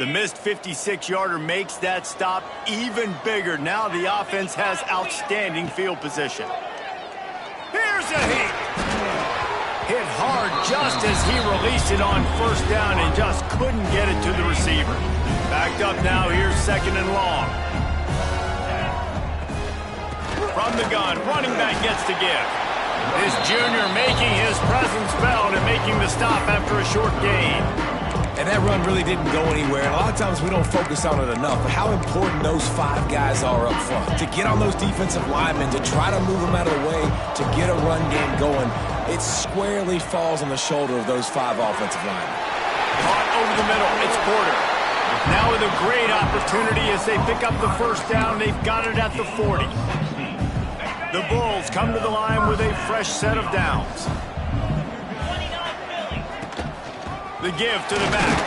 The missed 56-yarder makes that stop even bigger. Now the offense has outstanding field position. Here's a hit. Hit hard just as he released it on first down and just couldn't get it to the receiver. Backed up now, here's second and long. From the gun, running back gets to give. This junior making his presence felt and making the stop after a short gain. And that run really didn't go anywhere. And a lot of times we don't focus on it enough, but how important those 5 guys are up front. To get on those defensive linemen, to try to move them out of the way, to get a run game going, it squarely falls on the shoulder of those 5 offensive linemen. Caught over the middle, it's Porter. Now with a great opportunity as they pick up the first down, they've got it at the 40. The Bulls come to the line with a fresh set of downs. The give to the back.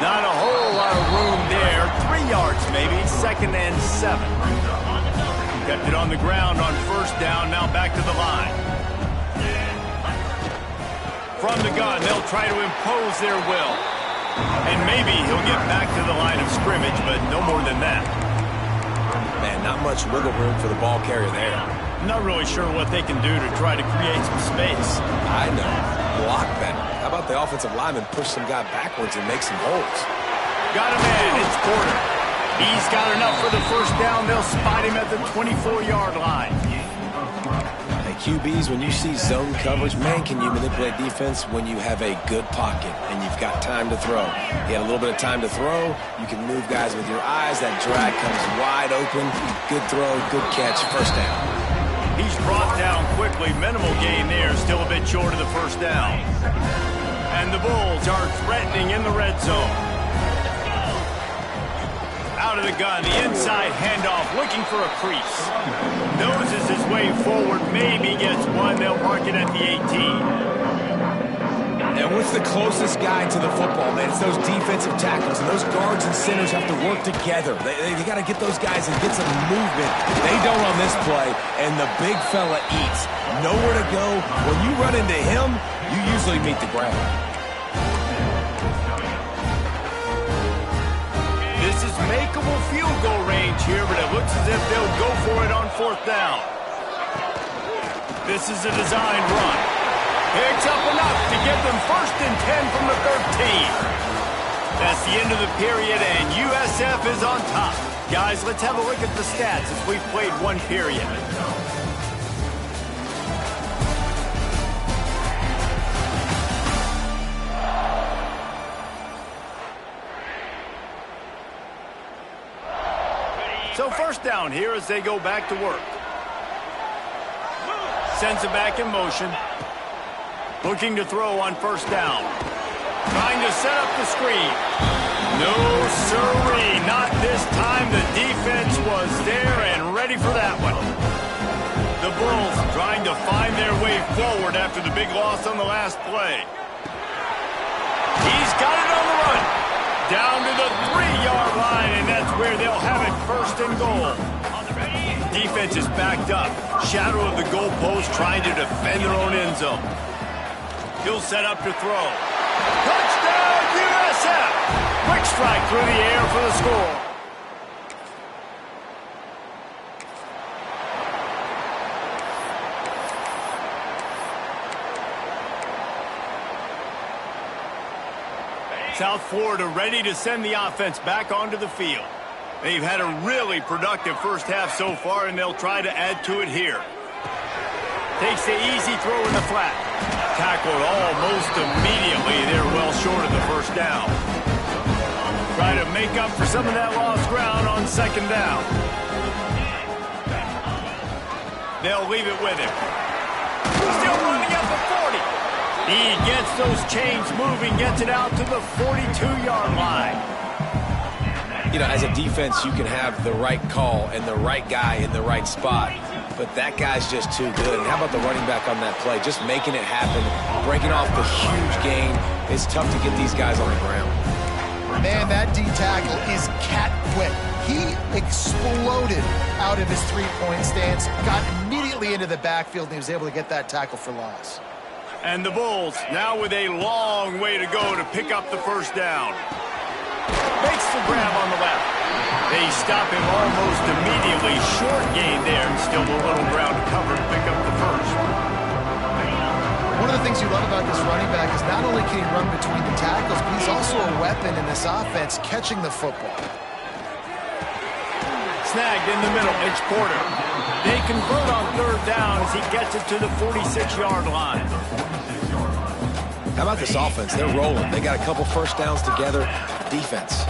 Not a whole lot of room there. 3 yards maybe, second and 7. Kept it on the ground on first down, now back to the line. From the gun, they'll try to impose their will. And maybe he'll get back to the line of scrimmage, but no more than that. Man, not much wiggle room for the ball carrier there. I'm not really sure what they can do to try to create some space. I know. Block that. How about the offensive lineman push some guy backwards and make some holes? Got a man. It's Porter. He's got enough for the first down. They'll spot him at the 24-yard line. Hey, QBs, when you see zone coverage, man, can you manipulate defense when you have a good pocket and you've got time to throw. You had a little bit of time to throw. You can move guys with your eyes. That drag comes wide open. Good throw, good catch, first down. He's brought down quickly. Minimal gain there. Still a bit short of the first down. And the Bulls are threatening in the red zone. Out of the gun, the inside handoff, looking for a crease. Noses his way forward, maybe gets one. They'll mark it at the 18. And what's the closest guy to the football, man? It's those defensive tackles, and those guards and centers have to work together. They got to get those guys and get some movement. They don't on this play, and the big fella eats. Nowhere to go. When you run into him, you usually meet the ground. This is makeable field goal range here, but it looks as if they'll go for it on fourth down. This is a designed run. Picks up enough to give them first and 10 from the 13. That's the end of the period, and USF is on top. Guys, let's have a look at the stats as we've played one period. So first down here as they go back to work. Sends it back in motion. Looking to throw on first down. Trying to set up the screen. No sirree, not this time. The defense was there and ready for that one. The Bulls trying to find their way forward after the big loss on the last play. He's got it on the run. Down to the 3-yard line, and that's where they'll have it first and goal. Defense is backed up. Shadow of the goalpost trying to defend their own end zone. He'll set up to throw. Touchdown, USF! Quick strike through the air for the score. South Florida ready to send the offense back onto the field. They've had a really productive first half so far, and they'll try to add to it here. Takes the easy throw in the flat. Tackled almost immediately. They're well short of the first down. Try to make up for some of that lost ground on second down. They'll leave it with him. Still running up at 40. He gets those chains moving, gets it out to the 42-yard line. You know, as a defense, you can have the right call and the right guy in the right spot. But that guy's just too good. And how about the running back on that play? Just making it happen, breaking off the huge gain. It's tough to get these guys on the ground. Man, that D tackle is cat quick. He exploded out of his three-point stance, got immediately into the backfield, and he was able to get that tackle for loss. And the Bulls now with a long way to go to pick up the first down. Makes the grab on the left. They stop him almost immediately. Short gain there, and still a little ground to cover to pick up the first. One of the things you love about this running back is not only can he run between the tackles, but he's also a weapon in this offense catching the football. Snagged in the middle, it's Porter. They convert on third down as he gets it to the 46-yard line. How about this offense? They're rolling. They got a couple first downs together. Defense.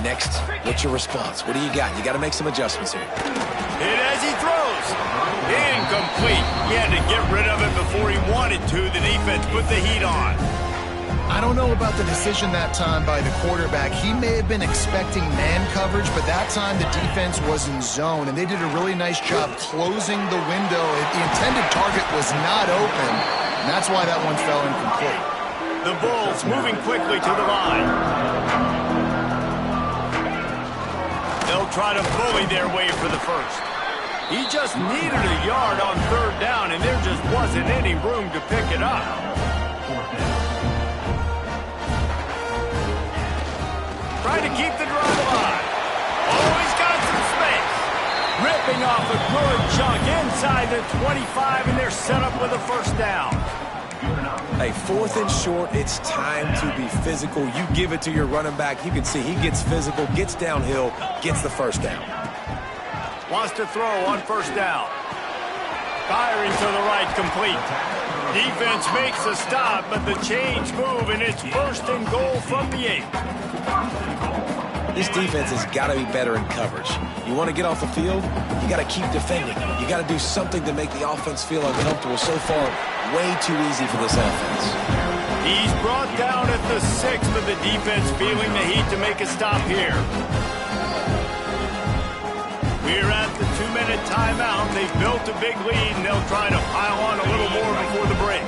Next, what's your response? What do you got? You got to make some adjustments here. Hit as he throws. Incomplete. He had to get rid of it before he wanted to. The defense put the heat on. I don't know about the decision that time by the quarterback. He may have been expecting man coverage, but that time the defense was in zone, and they did a really nice job closing the window. The intended target was not open, and that's why that one fell incomplete. The Bulls moving quickly to the line. They'll try to bully their way for the first. He just needed a yard on third down, and there just wasn't any room to pick it up. Trying to keep the drive alive. Oh, he's got some space. Ripping off a good chunk inside the 25, and they're set up with a first down. Hey, 4th and short, it's time to be physical. You give it to your running back. You can see he gets physical, gets downhill, gets the first down. Wants to throw on first down. Firing to the right, complete. Defense makes a stop, but the chains move, and it's first and goal from the 8. This defense has got to be better in coverage. You want to get off the field, you got to keep defending. You got to do something to make the offense feel uncomfortable. So far, way too easy for this offense. He's brought down at the 6, but the defense feeling the heat to make a stop here. We're at the 2-minute timeout. They've built a big lead, and they'll try to pile on a little more before the break.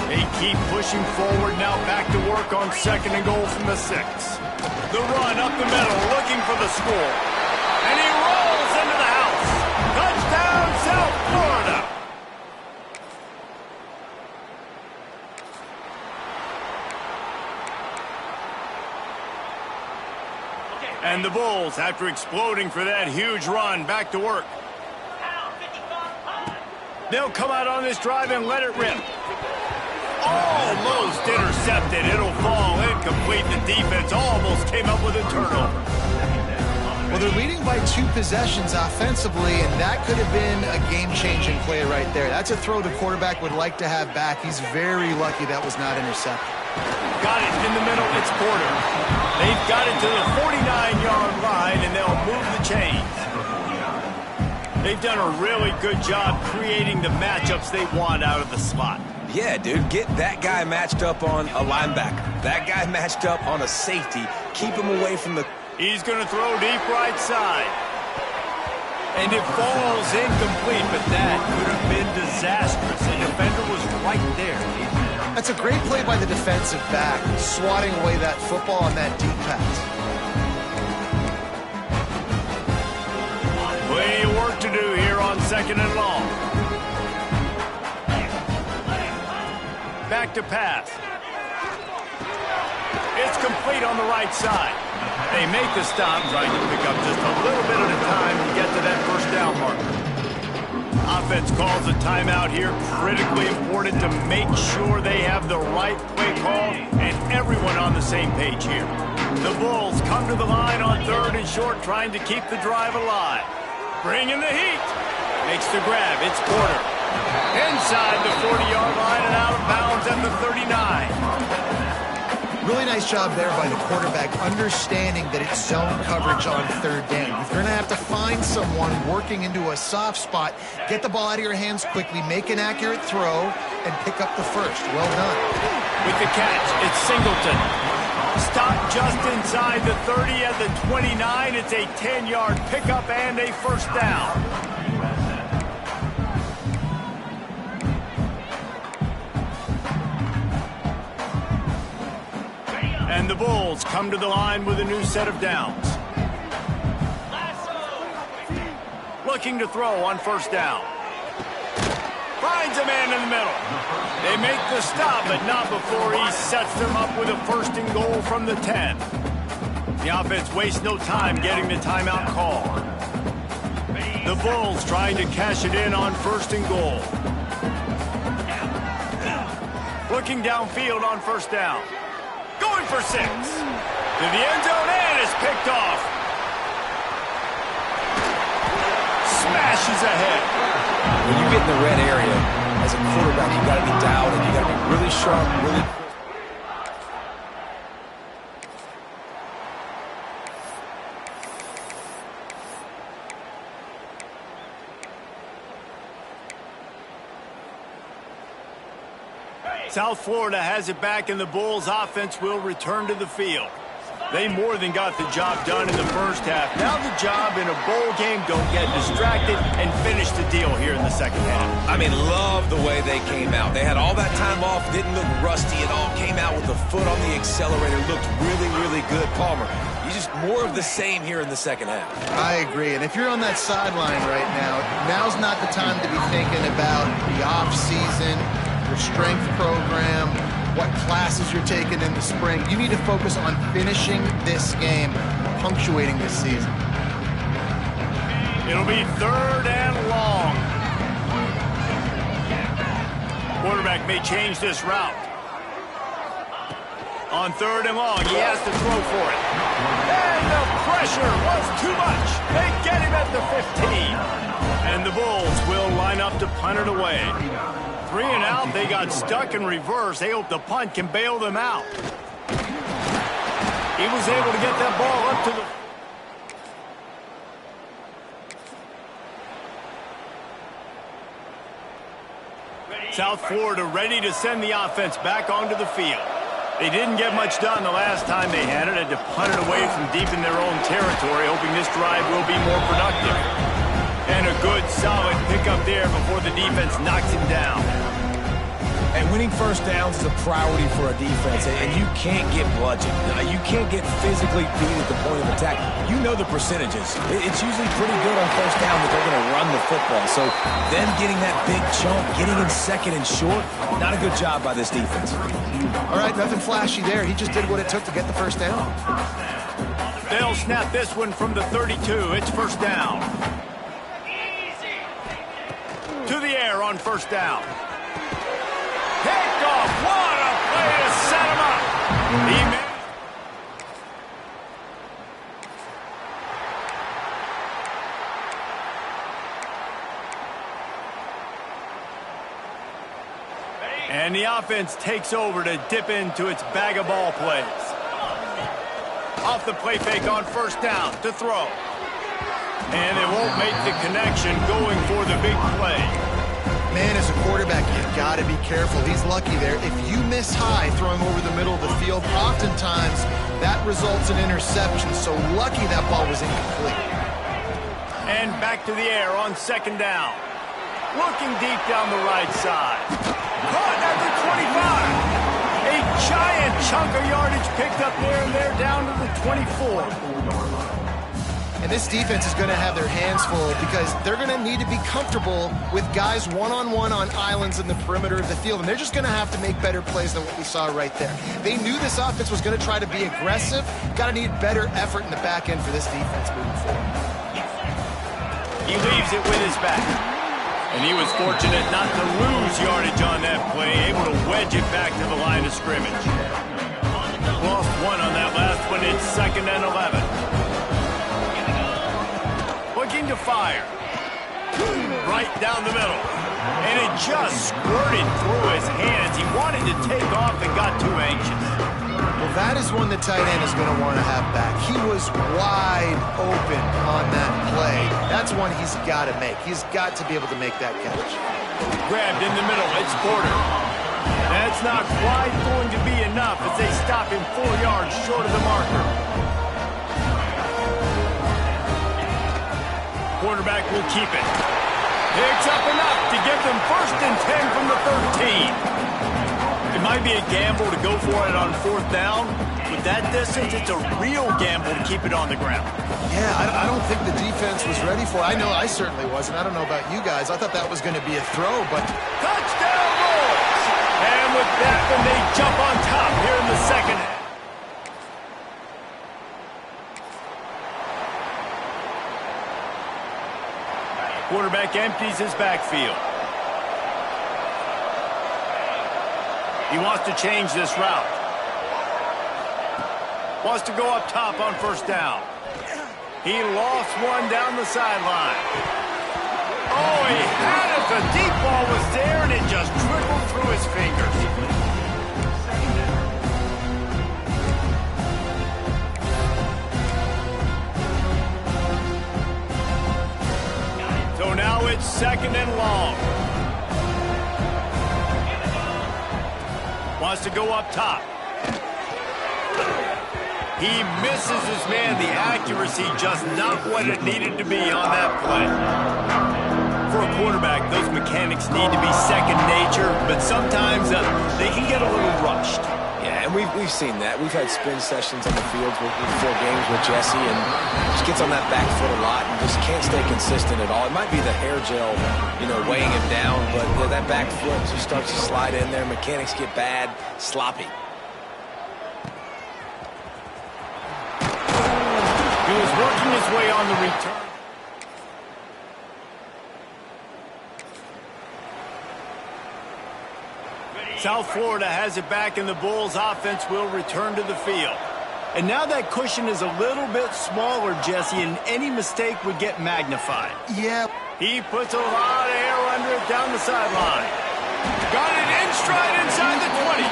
They keep pushing forward, now back to work on 2nd and goal from the 6. The run up the middle, looking for the score. And he rolls into the house. Touchdown, South Florida. And the Bulls, after exploding for that huge run, back to work. They'll come out on this drive and let it rip. Almost intercepted. It'll fall incomplete. The defense almost came up with a turnover. Well, they're leading by 2 possessions offensively, and that could have been a game-changing play right there. That's a throw the quarterback would like to have back. He's very lucky that was not intercepted. Got it in the middle. It's Porter. They've got it to the 49-yard line, and they'll move the chains. They've done a really good job creating the matchups they want out of the slot. Yeah, dude, get that guy matched up on a linebacker. That guy matched up on a safety. Keep him away from the... He's going to throw deep right side. And it falls incomplete, but that could have been disastrous. The defender was right there. That's a great play by the defensive back, swatting away that football on that deep pass. Plenty of work to do here on 2nd and long. Back to pass. It's complete on the right side. They make the stop, trying to pick up just a little bit at a time to get to that first down marker. Offense calls a timeout here. Critically important to make sure they have the right play call and everyone on the same page here. The Bulls come to the line on 3rd and short, trying to keep the drive alive. Bringing the heat. Makes the grab. It's Porter. Inside the 40-yard line and out of bounds at the 39. Really nice job there by the quarterback, understanding that it's zone coverage on 3rd down. If you're going to have to find someone working into a soft spot, get the ball out of your hands quickly, make an accurate throw, and pick up the first. Well done. With the catch, it's Singleton. Stopped just inside the 30 at the 29. It's a 10-yard pickup and a first down. And the Bulls come to the line with a new set of downs. Looking to throw on first down. Finds a man in the middle. They make the stop, but not before he sets them up with a 1st and goal from the 10. The offense wastes no time getting the timeout call. The Bulls trying to cash it in on 1st and goal. Looking downfield on 1st down. Going for 6. To the end zone and is picked off. Smashes ahead. When you get in the red area, as a quarterback, you got to be dialed and you got to be really sharp, really quick. South Florida has it back, and the Bulls offense will return to the field. They more than got the job done in the 1st half. Now the job in a bowl game, don't get distracted and finish the deal here in the 2nd half. I mean, love the way they came out. They had all that time off, didn't look rusty at all, came out with the foot on the accelerator, looked really, really good. Palmer, you just more of the same here in the 2nd half. I agree. And if you're on that sideline right now, now's not the time to be thinking about the off-season, your strength program, what classes you're taking in the spring. You need to focus on finishing this game, punctuating this season. It'll be 3rd and long. Quarterback may change this route. On 3rd and long, he has to throw for it. And the pressure was too much. They get him at the 15. And the Bulls will line up to punt it away. 3 and out, they got stuck in reverse. They hope the punt can bail them out. He was able to get that ball up to the... South Florida ready to send the offense back onto the field. They didn't get much done the last time they had to punt it away from deep in their own territory, hoping this drive will be more productive. And a good, solid pickup there before the defense knocks him down. And winning 1st downs is a priority for a defense, and you can't get bludgeoned. You can't get physically beat at the point of attack. You know the percentages. It's usually pretty good on 1st down that they're going to run the football. So them getting that big chunk, getting in 2nd and short, not a good job by this defense. All right, nothing flashy there. He just did what it took to get the 1st down. They'll snap this one from the 32. It's 1st down. To the air on 1st down. Picked off. What a play to set him up. And the offense takes over to dip into its bag of ball plays. Off the play fake on 1st down to throw. And they won't make the connection going for the big play. Man, as a quarterback, you've got to be careful. He's lucky there. If you miss high throwing over the middle of the field, oftentimes that results in interception. So lucky that ball was incomplete. And back to the air on 2nd down. Looking deep down the right side. Caught at the 25. A giant chunk of yardage picked up there, and they're down to the 24. And this defense is going to have their hands full because they're going to need to be comfortable with guys one-on-one on islands in the perimeter of the field. And they're just going to have to make better plays than what we saw right there. They knew this offense was going to try to be aggressive. Got to need better effort in the back end for this defense moving forward. He leaves it with his back. And he was fortunate not to lose yardage on that play, able to wedge it back to the line of scrimmage. Lost 1 on that last one. It's 2nd and 11. Looking to fire. Right down the middle. And it just squirted through his hands. He wanted to take off and got too anxious. Well, that is one the tight end is going to want to have back. He was wide open on that play. That's one he's got to make. He's got to be able to make that catch. Grabbed in the middle. It's Porter. That's not quite going to be enough as they stop him 4 yards short of the marker. Quarterback will keep it. Picks up enough to give them 1st and 10 from the 13. It might be a gamble to go for it on 4th down, With that distance, it's a real gamble to keep it on the ground. Yeah, I don't think the defense was ready for it. I know I certainly wasn't. I don't know about you guys. I thought that was going to be a throw, but... Touchdown Bulls! And with that one, they jump on top here in the second half. Quarterback empties his backfield. He wants to change this route. Wants to go up top on first down. He lost one down the sideline. Oh, he had it. The deep ball was there, and it just trickled through his fingers. So now it's second and long. Wants to go up top. He misses his man. The accuracy just not what it needed to be on that play. For a quarterback, those mechanics need to be second nature, but sometimes they can get a little rushed. Yeah, and we've seen that. We've had spin sessions on the field before games with Jesse, and just gets on that back foot a lot and just can't stay consistent at all. It might be the hair gel, weighing him down, but that back foot just starts to slide in there. Mechanics get bad, sloppy. He was working his way on the return. South Florida has it back, and the Bulls offense will return to the field. And now that cushion is a little bit smaller, Jesse, and any mistake would get magnified. Yeah. He puts a lot of air under it down the sideline. Got it in stride inside the 20.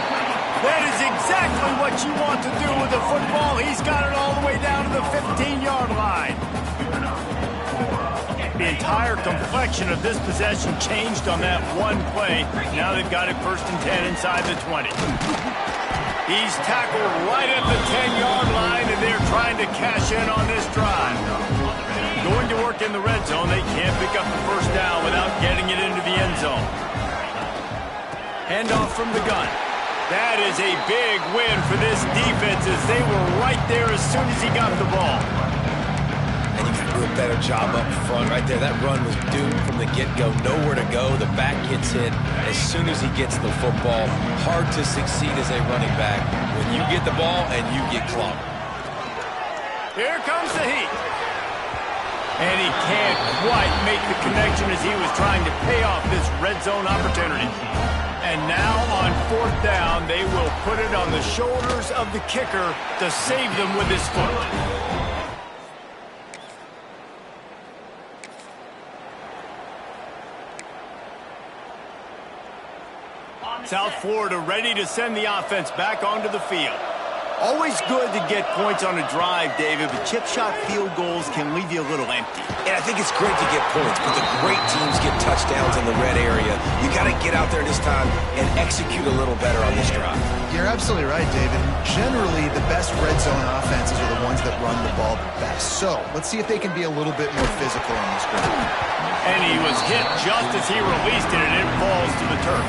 That is exactly what you want to do with the football. He's got it all the way down to the 15-yard line. The entire complexion of this possession changed on that one play. Now they've got it first and 10 inside the 20. He's tackled right at the 10-yard line, and they're trying to cash in on this drive. Going to work in the red zone. They can't pick up the first down without getting it into the end zone. Handoff from the gun. That is a big win for this defense, as they were right there as soon as he got the ball. And you can do a better job up front right there. That run was doomed from the get-go. Nowhere to go. The back gets hit as soon as he gets the football. Hard to succeed as a running back when you get the ball and you get clogged. Here comes the heat. And he can't quite make the connection as he was trying to pay off this red zone opportunity. And now on fourth down, they will put it on the shoulders of the kicker to save them with his foot. South Florida ready to send the offense back onto the field. Always good to get points on a drive, David, but chip shot field goals can leave you a little empty. And I think it's great to get points, but the great teams get touchdowns in the red area. You got to get out there this time and execute a little better on this drive. You're absolutely right, David. Generally, the best red zone offenses are the ones that run the ball best. So let's see if they can be a little bit more physical on this drive. And he was hit just as he released it, and it falls to the turf.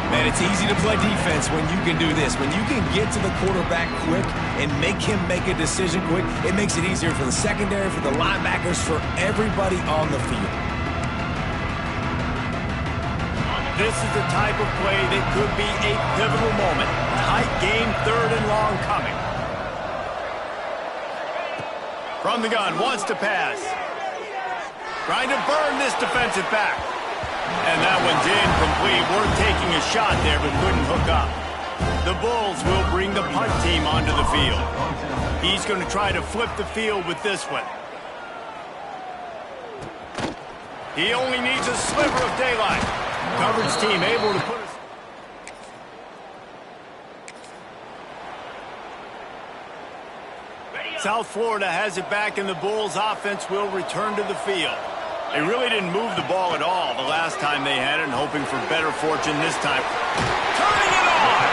Man, it's easy to play defense when you can do this. When you can get to the quarterback quick and make him make a decision quick, it makes it easier for the secondary, for the linebackers, for everybody on the field. This is the type of play that could be a pivotal moment. Tight game, third and long coming. From the gun, wants to pass. Trying to burn this defensive back. And that one's incomplete. We're taking a shot there, but couldn't hook up. The Bulls will bring the punt team onto the field. He's going to try to flip the field with this one. He only needs a sliver of daylight. Coverage team able to put us... South Florida has it back, and the Bulls offense will return to the field. They really didn't move the ball at all the last time they had it, and hoping for better fortune this time. Turning it on!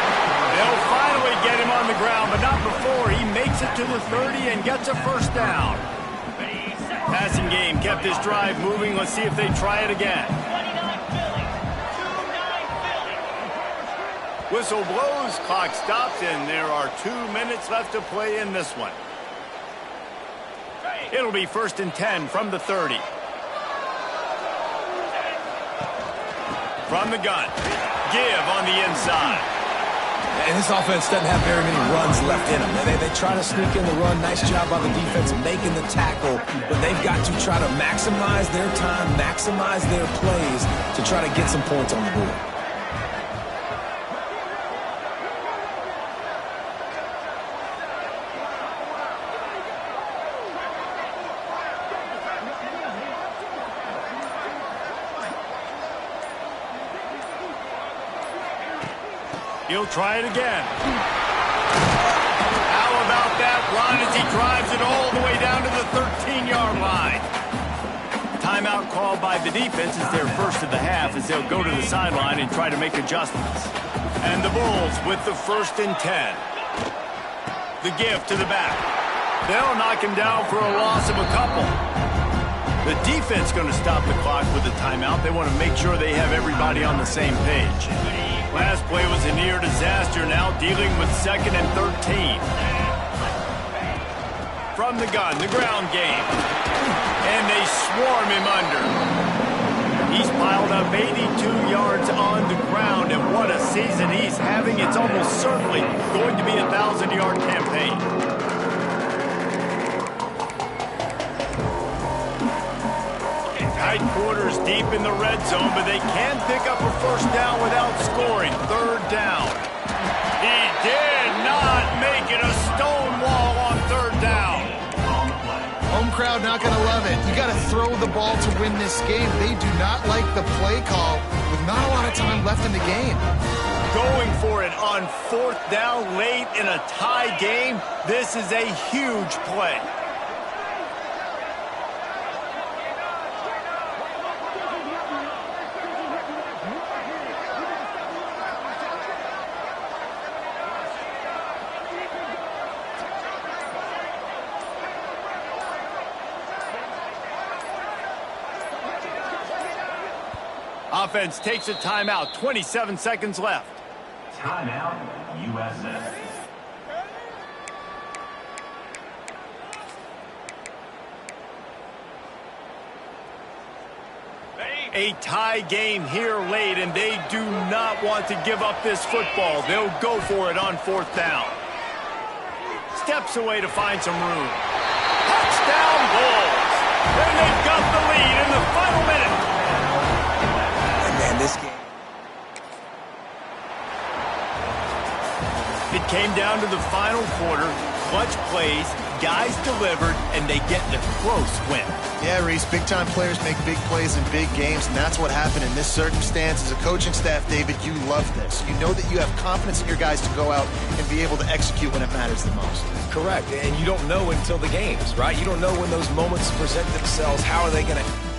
They'll finally get him on the ground, but not before he makes it to the 30 and gets a first down. Passing game kept this drive moving. Let's see if they try it again. Whistle blows, clock stops, and there are 2 minutes left to play in this one. It'll be 1st and 10 from the 30. From the gun. Give on the inside. And this offense doesn't have very many runs left in them. They try to sneak in the run. Nice job by the defense of making the tackle. But they've got to try to maximize their time, maximize their plays to try to get some points on the board. He'll try it again. How about that run as he drives it all the way down to the 13-yard line? Timeout called by the defense is their first of the half as they'll go to the sideline and try to make adjustments. And the Bulls with the 1st and 10. The give to the back. They'll knock him down for a loss of a couple. The defense going to stop the clock with a timeout. They want to make sure they have everybody on the same page. Last play was a near disaster, now dealing with 2nd and 13. From the gun, the ground game. And they swarm him under. He's piled up 82 yards on the ground, and what a season he's having. It's almost certainly going to be a 1,000-yard campaign. Tight quarters deep in the red zone, but they can pick up a 1st down without scoring. 3rd down. He did not make it a stone wall on 3rd down. Home crowd not going to love it. You got to throw the ball to win this game. They do not like the play call with not a lot of time left in the game. Going for it on 4th down late in a tie game. This is a huge play. Offense takes a timeout. 27 seconds left. Timeout, USA. A tie game here late, and they do not want to give up this football. They'll go for it on 4th down. Steps away to find some room. Touchdown Bulls! And they've got the lead in the final minute. And this game. It came down to the final quarter. Clutch plays, guys delivered, and they get the close win. Yeah, Reese, big-time players make big plays in big games, and that's what happened in this circumstance. As a coaching staff, David, you love this. You know that you have confidence in your guys to go out and be able to execute when it matters the most. Correct, and you don't know until the games, right? You don't know when those moments present themselves. How are they going to